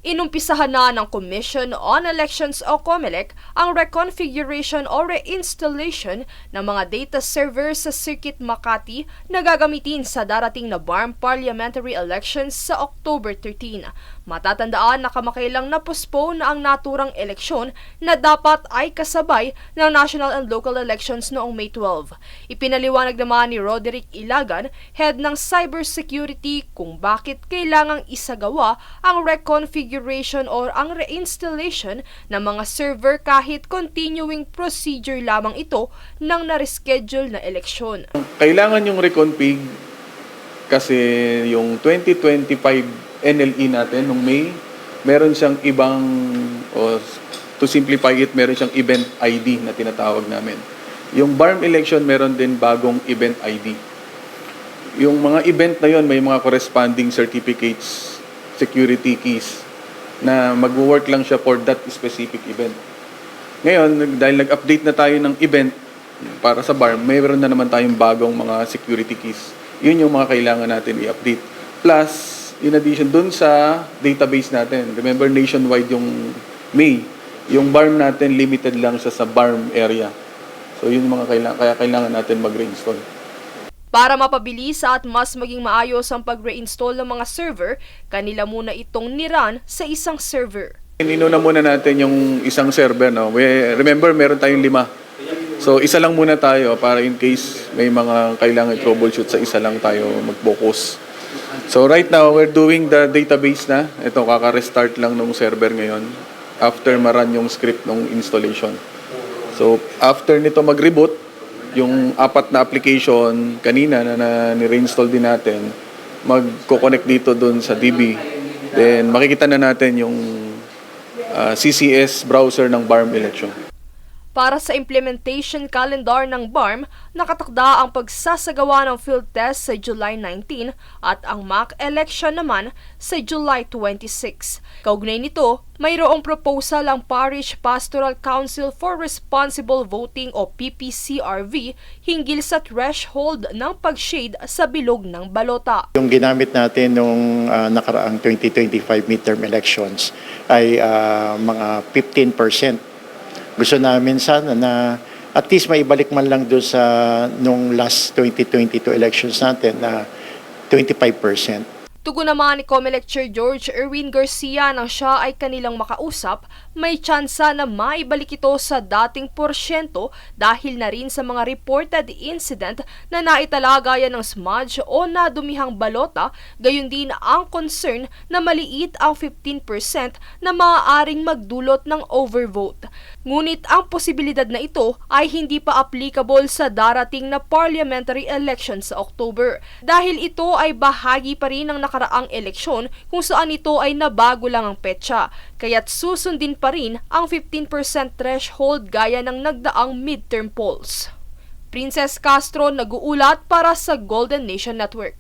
Inumpisahan na ng Commission on Elections o COMELEC ang reconfiguration o reinstallation ng mga data servers sa Circuit Makati na gagamitin sa darating na BARM parliamentary elections sa October 13. Matatandaan na kamakailang na-postpone na ang naturang eleksyon na dapat ay kasabay ng national and local elections noong May 12. Ipinaliwanag naman ni Roderick Ilagan, head ng cybersecurity, kung bakit kailangang isagawa ang reconfiguration or ang reinstallation ng mga server kahit continuing procedure lamang ito ng na-reschedule na eleksyon. Kailangan yung reconfig kasi yung 2025 NLE natin nung May, meron siyang ibang, to simplify it, meron siyang event ID na tinatawag namin. Yung BARM election, meron din bagong event ID. Yung mga event na yon may mga corresponding certificates, security keys, na mag-work lang siya for that specific event. Ngayon, dahil nag-update na tayo ng event para sa BARM, mayroon na naman tayong bagong mga security keys. Yun yung mga kailangan natin i-update. Plus, in addition dun sa database natin, remember nationwide yung May, yung BARM natin limited lang siya sa BARM area. So yun yung mga kaya kailangan natin mag-reinstall. Para mapabilis at mas maging maayos ang pag-reinstall ng mga server, kanila muna itong nirun sa isang server. Inuna muna natin yung isang server. No? Remember, meron tayong 5. So isa lang muna tayo para in case may mga kailangan troubleshoot sa isa lang tayo mag-focus. So right now, we're doing the database na. Ito, kaka-restart lang ng server ngayon after ma-run yung script ng installation. So after nito mag-reboot, yung 4 na application kanina na ni-reinstall din natin, magko-connect dito doon sa DB. Then makikita na natin yung CCS browser ng BARM election. Para sa implementation calendar ng BARM, nakatakda ang pagsasagawa ng field test sa July 19 at ang mock election naman sa July 26. Kaugnay nito, mayroong proposal ang Parish Pastoral Council for Responsible Voting o PPCRV hinggil sa threshold ng pag-shade sa bilog ng balota. Yung ginamit natin nung nakaraang 2025 midterm elections ay mga 15%. Gusto namin sana na at least maibalik man lang doon sa nung last 2022 elections natin na 25%. Tugon naman ni COMELEC Chair George Erwin Garcia nang siya ay kanilang makausap, may tsansa na maibalik ito sa dating porsyento dahil na rin sa mga reported incident na naitala gaya ng smudge o nadumihang balota, gayon din ang concern na maliit ang 15% na maaaring magdulot ng overvote. Ngunit ang posibilidad na ito ay hindi pa applicable sa darating na parliamentary election sa October dahil ito ay bahagi pa rin ng nakaraang eleksyon kung saan ito ay nabago lang ang petsa, kaya't susundin pa rin ang 15% threshold gaya ng nagdaang midterm polls. Princess Castro nag-uulat para sa Golden Nation Network.